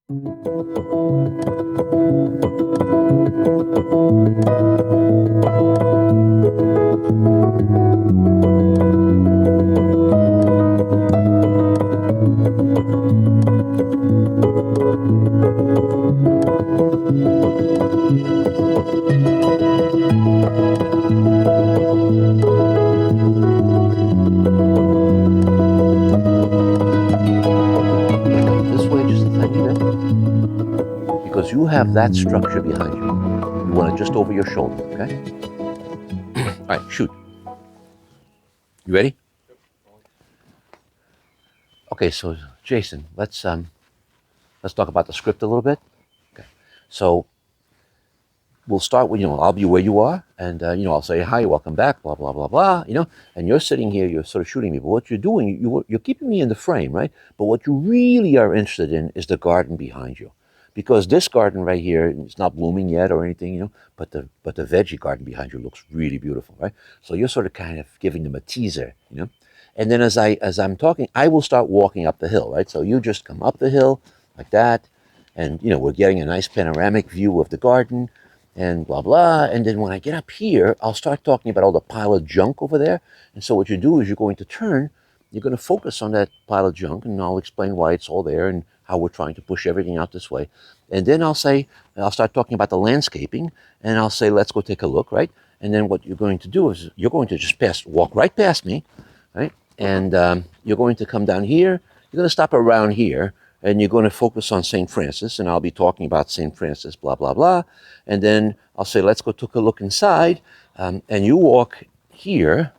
Because you have that structure behind you. You want it just over your shoulder, okay? All right, shoot. You ready? Okay, so Jason, let's talk about the script a little bit. Okay, so we'll start with, I'll be where you are, and I'll say hi, welcome back, blah blah blah blah, and you're sitting here, you're sort of shooting me. But what you're doing, you're keeping me in the frame, right? But what you really are interested in is the garden behind you, because this garden right here, it's not blooming yet or anything, but the veggie garden behind you looks really beautiful, right? So you're sort of kind of giving them a teaser. And then as I'm talking, I will start walking up the hill, right? So you just come up the hill like that, and we're getting a nice panoramic view of the garden, and blah blah. And then when I get up here, I'll start talking about all the pile of junk over there. And so what you do is you're going to turn, you're going to focus on that pile of junk, and I'll explain why it's all there and how we're trying to push everything out this way. And then I'll start talking about the landscaping, and I'll say, let's go take a look, right? And then what you're going to do is you're going to just walk right past me, right? And you're going to come down here, you're going to stop around here, and you're going to focus on St. Francis, and I'll be talking about St. Francis, blah, blah, blah. And then I'll say, let's go take a look inside, and you walk here,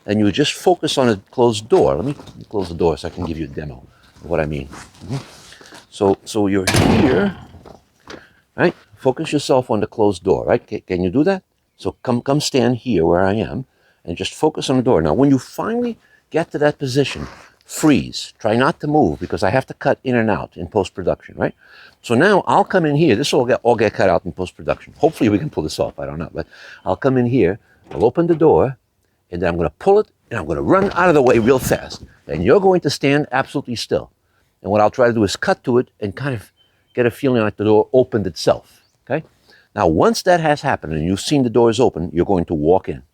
and you just focus on a closed door. Let me close the door so I can give you a demo of what I mean. So you're here, right? Focus yourself on the closed door, right? Can you do that? So come stand here where I am, and just focus on the door. Now, when you finally get to that position, freeze. Try not to move, because I have to cut in and out in post-production, right? So now I'll come in here. This will all get cut out in post-production. Hopefully we can pull this off. I don't know. But I'll come in here. I'll open the door, and then I'm going to pull it, and I'm going to run out of the way real fast. And you're going to stand absolutely still. And what I'll try to do is cut to it and kind of get a feeling like the door opened itself, okay? Now, once that has happened and you've seen the doors open, you're going to walk in.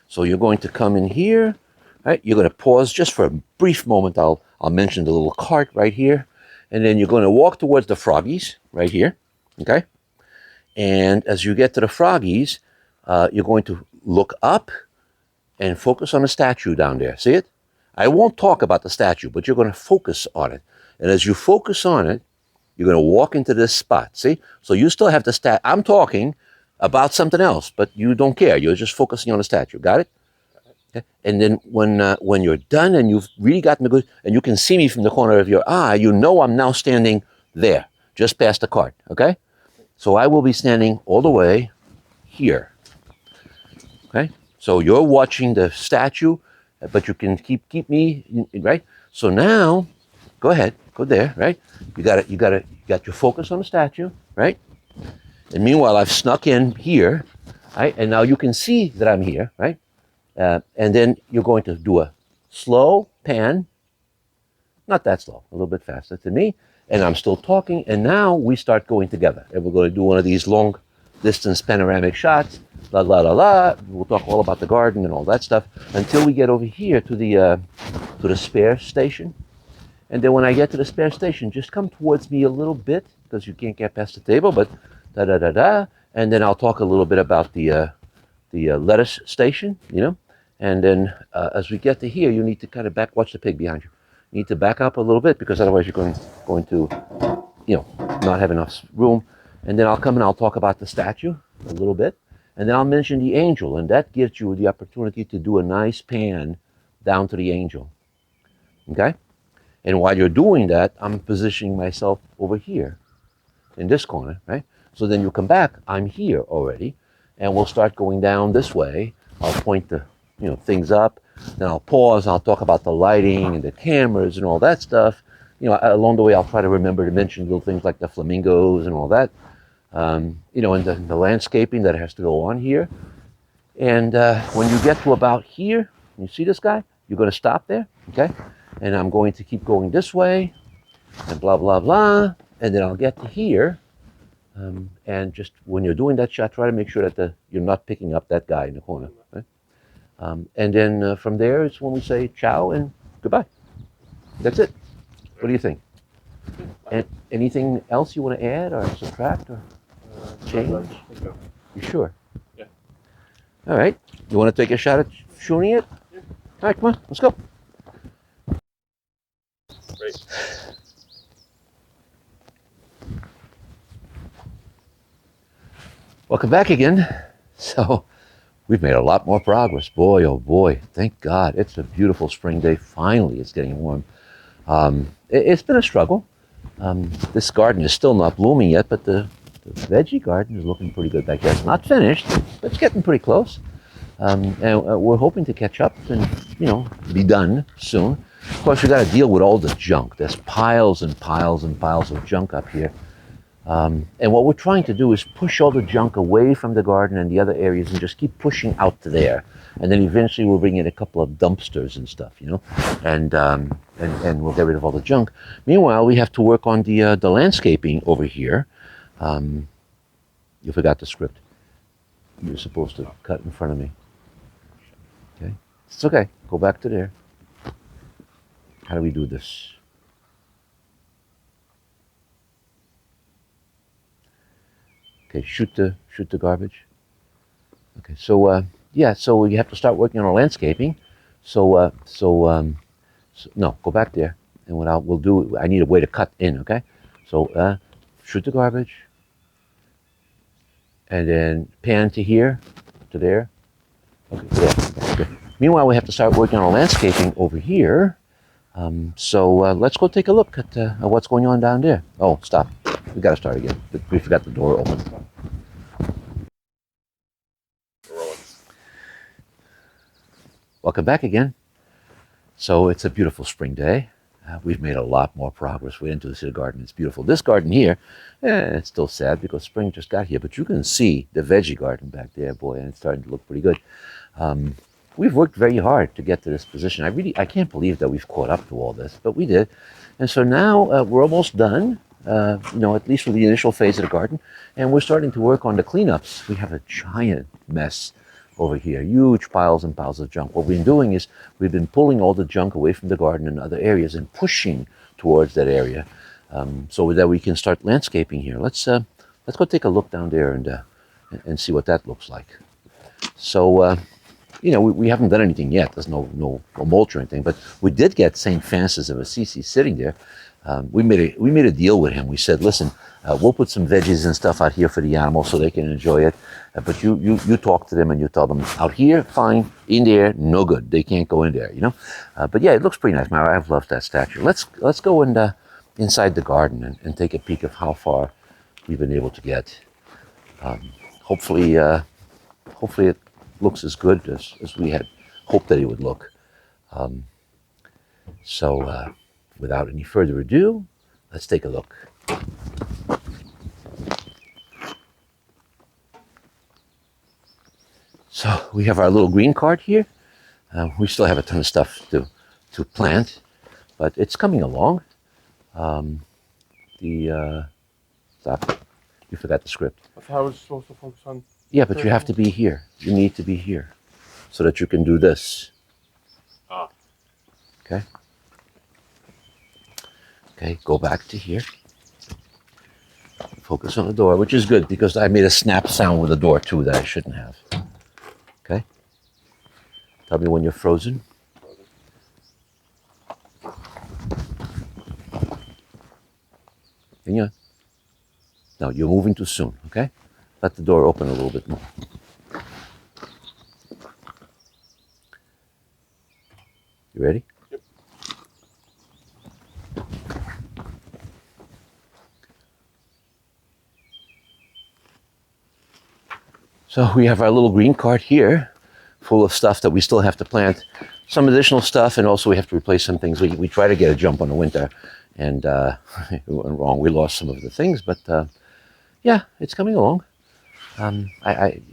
So you're going to come in here, right? You're going to pause just for a brief moment. I'll mention the little cart right here. And then you're going to walk towards the froggies right here, okay? And as you get to the froggies, you're going to look up and focus on the statue down there. See it? I won't talk about the statue, but you're going to focus on it. And as you focus on it, you're going to walk into this spot. See? So you still have the I'm talking about something else, but you don't care. You're just focusing on the statue. Got it? Okay. And then when you're done and you've really gotten the good, and you can see me from the corner of your eye, you know I'm now standing there, just past the cart. Okay? So I will be standing all the way here. Okay? So you're watching the statue, but you can keep me, right? So now, go ahead, go there, right? You got your focus on the statue, right? And meanwhile, I've snuck in here, right? And now you can see that I'm here, right? And then you're going to do a slow pan, not that slow, a little bit faster to me, and I'm still talking, and now we start going together. And we're going to do one of these long distance panoramic shots, la la la la. We'll talk all about the garden and all that stuff until we get over here to the spare station. And then when I get to the spare station, just come towards me a little bit, because you can't get past the table, but da da da da. And then I'll talk a little bit about the lettuce station, And then as we get to here, you need to kind of watch the pig behind you. You need to back up a little bit, because otherwise you're going to, not have enough room. And then I'll come and I'll talk about the statue a little bit. And then I'll mention the angel, and that gives you the opportunity to do a nice pan down to the angel. Okay? And while you're doing that, I'm positioning myself over here in this corner, right? So then you come back, I'm here already, and we'll start going down this way. I'll point the things up, then I'll pause, I'll talk about the lighting and the cameras and all that stuff. Along the way, I'll try to remember to mention little things like the flamingos and all that. And the landscaping that has to go on here. And when you get to about here, you see this guy? You're going to stop there, okay? And I'm going to keep going this way, and blah, blah, blah. and then I'll get to here. And just when you're doing that shot, try to make sure that you're not picking up that guy in the corner. Right? And then from there is when we say ciao and goodbye. That's it. What do you think? And anything else you want to add or subtract or change? You sure? Yeah. All right. You want to take a shot at shooting it? Yeah. All right, come on, let's go. Great. Welcome back again. So we've made a lot more progress. Boy, oh boy, thank God. It's a beautiful spring day. Finally, it's getting warm. It's been a struggle. This garden is still not blooming yet, but the veggie garden is looking pretty good back there. It's not finished, but it's getting pretty close. And we're hoping to catch up and, be done soon. Of course, we got to deal with all the junk. There's piles and piles and piles of junk up here. And what we're trying to do is push all the junk away from the garden and the other areas and just keep pushing out to there. And then eventually we'll bring in a couple of dumpsters and stuff, and we'll get rid of all the junk. Meanwhile, we have to work on the landscaping over here. You forgot the script. You're supposed to cut in front of me. Okay? It's okay. Go back to there. How do we do this? Okay, shoot the garbage. Okay, so so we have to start working on our landscaping. So no, go back there, and what we'll do. I need a way to cut in. Okay, so shoot the garbage, and then pan to here, to there. Okay, there. Okay. Meanwhile, we have to start working on our landscaping over here. So let's go take a look at what's going on down there. Oh, stop. We got to start again. We forgot the door open. Welcome back again. So it's a beautiful spring day. We've made a lot more progress. We're into the garden. It's beautiful. This garden here, it's still sad because spring just got here, but you can see the veggie garden back there, boy, and it's starting to look pretty good. We've worked very hard to get to this position. I can't believe that we've caught up to all this, but we did. And so now we're almost done. At least with the initial phase of the garden, and we're starting to work on the cleanups. We have a giant mess over here, huge piles and piles of junk. What we've been doing is we've been pulling all the junk away from the garden and other areas and pushing towards that area, so that we can start landscaping here. Let's go take a look down there and see what that looks like. So we haven't done anything yet. There's no mulch or anything, but we did get St. Francis of Assisi sitting there. We made a deal with him. We said, listen, we'll put some veggies and stuff out here for the animals so they can enjoy it. But you talk to them and you tell them, out here, fine. In there, no good. They can't go in there, But yeah, it looks pretty nice. I've loved that statue. Let's go inside the garden and take a peek of how far we've been able to get. Hopefully it looks as good as we had hoped that it would look. Without any further ado, let's take a look. So we have our little green card here. We still have a ton of stuff to plant, but it's coming along. Stop. You forgot the script. That's how it's supposed to focus on. Yeah, but you have to be here. You need to be here so that you can do this. Ah. Okay. Okay, go back to here. Focus on the door, which is good because I made a snap sound with the door too that I shouldn't have. Okay? Tell me when you're frozen. Hang on. No, you're moving too soon, okay? Let the door open a little bit more. You ready? Yep. So we have our little green cart here full of stuff that we still have to plant. Some additional stuff, and also we have to replace some things. We try to get a jump on the winter, and it went wrong. We lost some of the things, but yeah, it's coming along.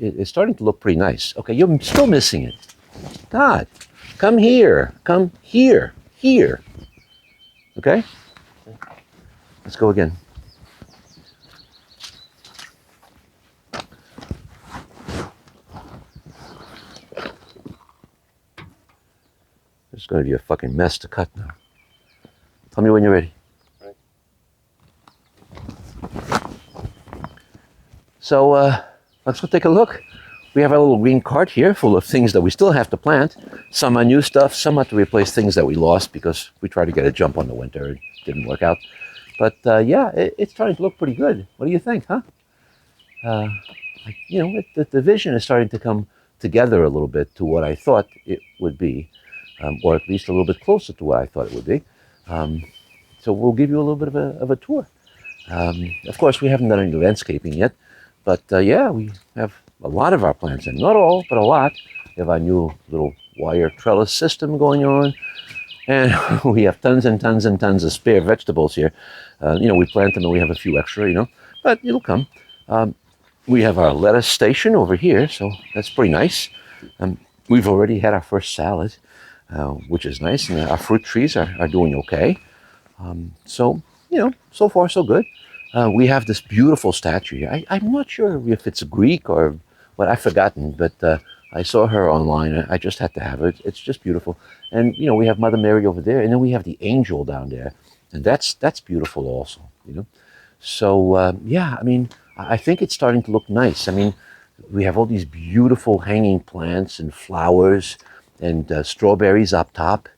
It's starting to look pretty nice. Okay, you're still missing it. God, come here. Come here. Here. Okay? Let's go again. going to be a fucking mess to cut now. Tell me when you're ready. Right. So let's go take a look. We have our little green cart here full of things that we still have to plant. Some are new stuff, some are to replace things that we lost because we tried to get a jump on the winter. It didn't work out. But yeah, it's starting to look pretty good. What do you think, huh? You know, the vision is starting to come together a little bit to what I thought it would be, or at least a little bit closer to what I thought it would be. So we'll give you a little bit of a tour. Of course, we haven't done any landscaping yet, but yeah, we have a lot of our plants in. Not all, but a lot. We have our new little wire trellis system going on, and we have tons and tons and tons of spare vegetables here. You know, we plant them and we have a few extra, you know, but it'll come. We have our lettuce station over here, so that's pretty nice. We've already had our first salad, which is nice, and our fruit trees are doing okay. So, you know, so far so good. We have this beautiful statue here. I'm not sure if it's Greek or what, I've forgotten, but I saw her online. I just had to have it. It's just beautiful. And, you know, we have Mother Mary over there, and then we have the angel down there. And that's beautiful also, you know. So, yeah, I mean, I think it's starting to look nice. I mean, we have all these beautiful hanging plants and flowers and strawberries up top.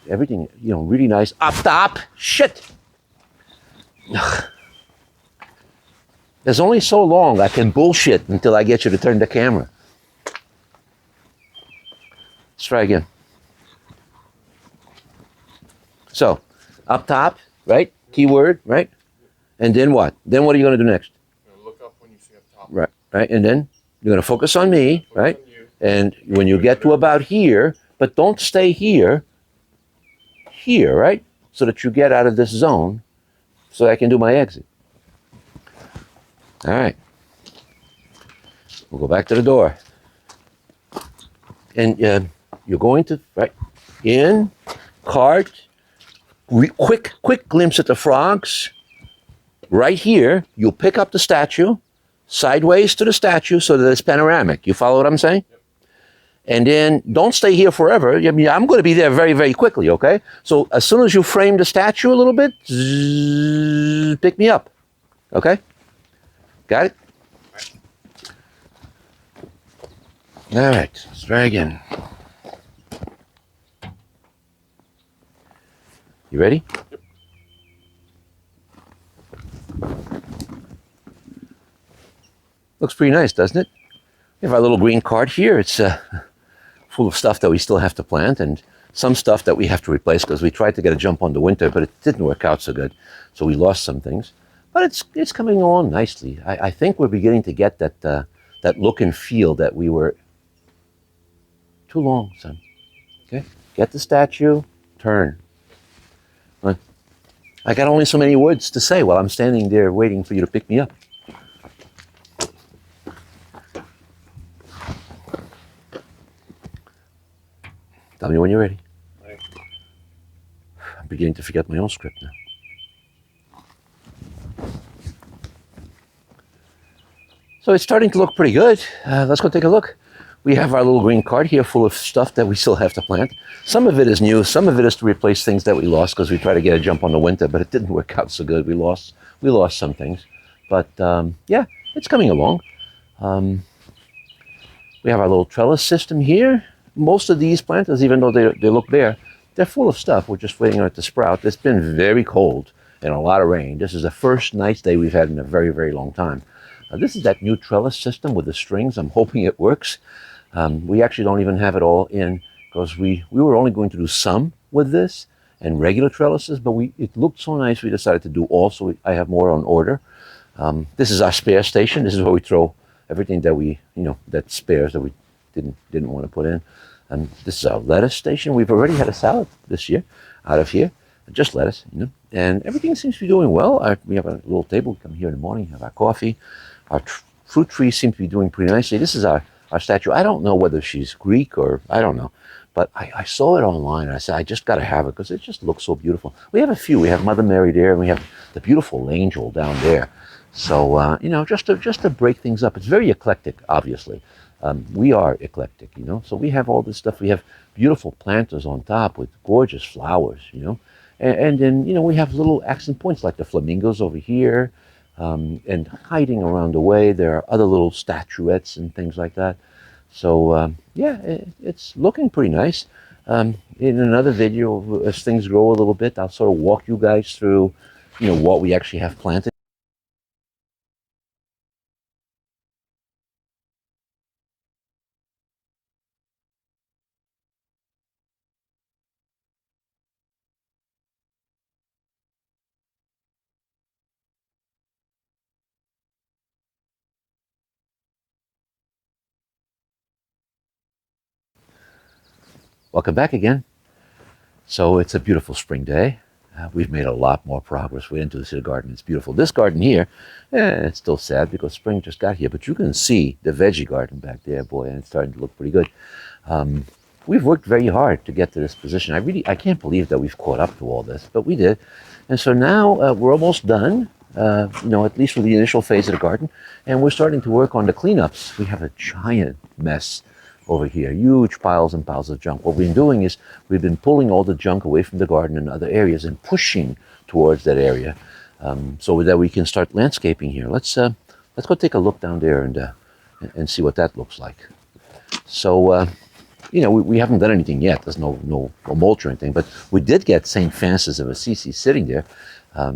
Everything, you know, really nice. Up top! Shit! There's only so long I can bullshit until I get you to turn the camera. Let's try again. So, up top, right? Keyword, right? And then what? Then what are you going to do next? Look up when you see up top. Right, right. And then you're going to focus on me, Focus right? on you. And when you get to about here, but don't stay here, right? So that you get out of this zone so I can do my exit. All right. We'll go back to the door. And you're going to, right, in, cart, quick glimpse at the frogs. Right here, you'll pick up the statue, sideways to the statue so that it's panoramic. You follow what I'm saying? Yep. And then don't stay here forever. I mean, I'm going to be there very, very quickly, okay? So as soon as you frame the statue a little bit, zzz, pick me up, okay? Got it? All right, let's try again. You ready? Yep. Looks pretty nice, doesn't it? We have our little green cart here. It's full of stuff that we still have to plant and some stuff that we have to replace because we tried to get a jump on the winter, but it didn't work out so good. So we lost some things. But it's coming along nicely. I think we're beginning to get that look and feel that we were too long, son. Okay? Get the statue, turn. I got only so many words to say while I'm standing there waiting for you to pick me up. Tell me when you're ready. Right. I'm beginning to forget my own script now. So it's starting to look pretty good. Let's go take a look. We have our little green cart here full of stuff that we still have to plant. Some of it is new. Some of it is to replace things that we lost because we tried to get a jump on the winter, but it didn't work out so good. We lost some things. But yeah, it's coming along. We have our little trellis system here. Most of these planters, even though they look bare, they're full of stuff. We're just waiting on it to sprout. It's been very cold and a lot of rain. This is the first nice day we've had in a very, very long time. This is that new trellis system with the strings. I'm hoping it works. We actually don't even have it all in because we were only going to do some with this and regular trellises, but it looked so nice we decided to do all, so I have more on order. This is our spare station. This is where we throw everything that that spares that we didn't want to put in. This is our lettuce station. We've already had a salad this year out of here, just lettuce, and everything seems to be doing well. We have a little table. We come here in the morning, have our coffee. Our fruit trees seem to be doing pretty nicely. This is our statue. I don't know whether she's Greek or I don't know, but I saw it online and I said, I just got to have it because it just looks so beautiful. We have a few. We have Mother Mary there and we have the beautiful angel down there. So, just to break things up. It's very eclectic, obviously. We are eclectic, so we have all this stuff. We have beautiful planters on top with gorgeous flowers, and then, we have little accent points like the flamingos over here. And hiding around the way, there are other little statuettes and things like that. So yeah, it's looking pretty nice. In another video, as things grow a little bit, I'll sort of walk you guys through, what we actually have planted. Welcome back again. So it's a beautiful spring day. We've made a lot more progress. We didn't do this in the garden. It's beautiful. This garden here, it's still sad because spring just got here, but you can see the veggie garden back there, boy, and it's starting to look pretty good. We've worked very hard to get to this position. I can't believe that we've caught up to all this, but we did. And so now we're almost done, at least for the initial phase of the garden, and we're starting to work on the cleanups. We have a giant mess over here, huge piles and piles of junk. What we've been doing is we've been pulling all the junk away from the garden and other areas and pushing towards that area, so that we can start landscaping here. Let's go take a look down there and see what that looks like. So we haven't done anything yet. There's no mulch or anything, but we did get St. Francis of Assisi sitting there.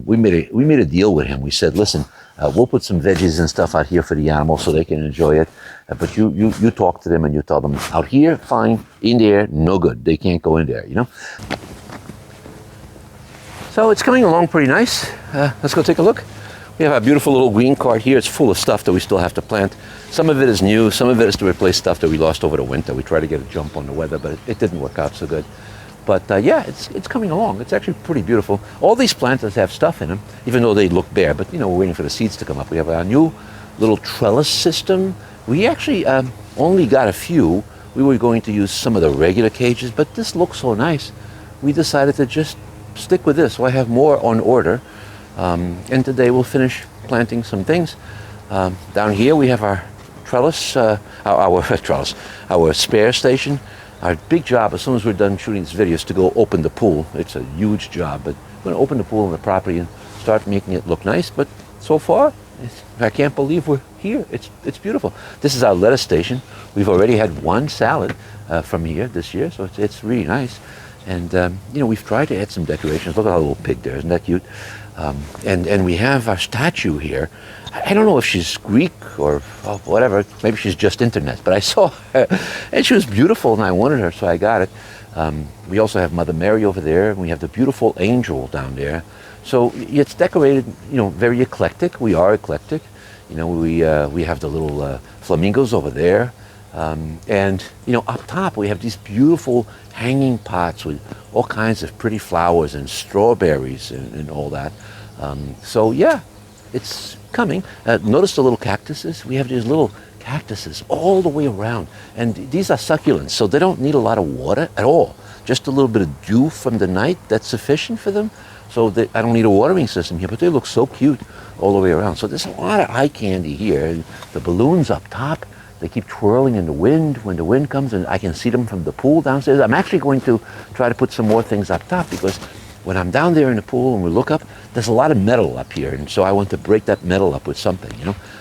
We made a deal with him. We said, listen, we'll put some veggies and stuff out here for the animals so they can enjoy it. But you talk to them and you tell them, out here, fine. In there, no good. They can't go in there, So it's coming along pretty nice. Let's go take a look. We have a beautiful little green cart here. It's full of stuff that we still have to plant. Some of it is new. Some of it is to replace stuff that we lost over the winter. We tried to get a jump on the weather, but it didn't work out so good. But yeah, it's coming along. It's actually pretty beautiful. All these planters have stuff in them, even though they look bare. But we're waiting for the seeds to come up. We have our new little trellis system. We actually only got a few. We were going to use some of the regular cages, but this looks so nice. We decided to just stick with this. So I have more on order. And today we'll finish planting some things. Down here we have our trellis, our trellis, our spare station. Our big job, as soon as we're done shooting this video, is to go open the pool. It's a huge job, but we're going to open the pool on the property and start making it look nice. But so far, I can't believe we're here. It's beautiful. This is our lettuce station. We've already had one salad from here this year, so it's really nice. And we've tried to add some decorations. Look at our little pig there. Isn't that cute? And we have our statue here. I don't know if she's Greek or whatever. Maybe she's just internet. But I saw her, and she was beautiful, and I wanted her, so I got it. We also have Mother Mary over there, and we have the beautiful angel down there. So it's decorated, very eclectic. We are eclectic. We have the little flamingos over there. And up top we have these beautiful hanging pots with all kinds of pretty flowers and strawberries and all that. So yeah, it's coming. Notice the little cactuses. We have these little cactuses all the way around, and these are succulents, so they don't need a lot of water at all. Just a little bit of dew from the night, that's sufficient for them. So I don't need a watering system here, but they look so cute all the way around. So there's a lot of eye candy here. And the balloons up top, they keep twirling in the wind when the wind comes, and I can see them from the pool downstairs. I'm actually going to try to put some more things up top, because when I'm down there in the pool and we look up, there's a lot of metal up here, and so I want to break that metal up with something,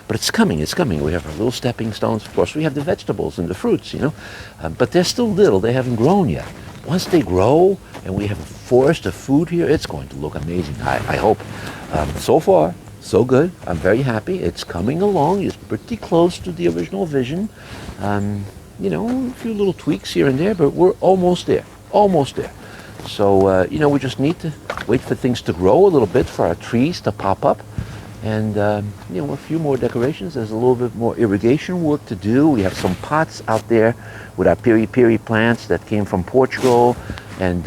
But it's coming. We have our little stepping stones. Of course, we have the vegetables and the fruits, but they're still little. They haven't grown yet. Once they grow and we have a forest of food here, it's going to look amazing, I hope. So far, so good. I'm very happy. It's coming along. It's pretty close to the original vision. A few little tweaks here and there, but we're almost there. Almost there. So, we just need to wait for things to grow a little bit, for our trees to pop up. And, a few more decorations. There's a little bit more irrigation work to do. We have some pots out there with our peri-peri plants that came from Portugal. And,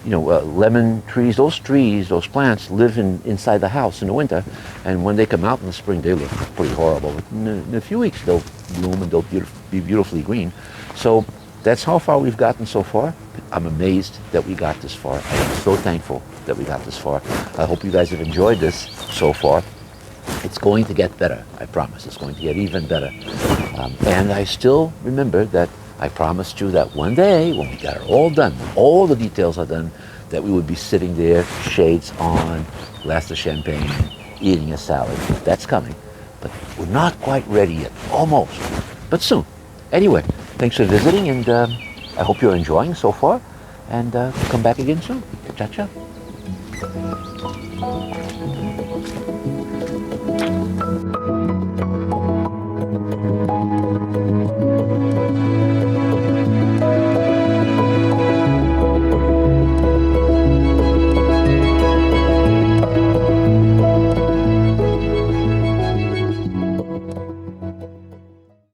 lemon trees. Those plants live inside the house in the winter. And when they come out in the spring, they look pretty horrible. But in a few weeks, they'll bloom and they'll be beautifully green. So that's how far we've gotten so far. I'm amazed that we got this far. I am so thankful that we got this far. I hope you guys have enjoyed this so far. It's going to get better, I promise. It's going to get even better. And I still remember that I promised you that one day, when we got it all done, when all the details are done, that we would be sitting there, shades on, glass of champagne, eating a salad. That's coming. But we're not quite ready yet. Almost. But soon. Anyway, thanks for visiting, and I hope you're enjoying so far. And come back again soon. Ciao, ciao.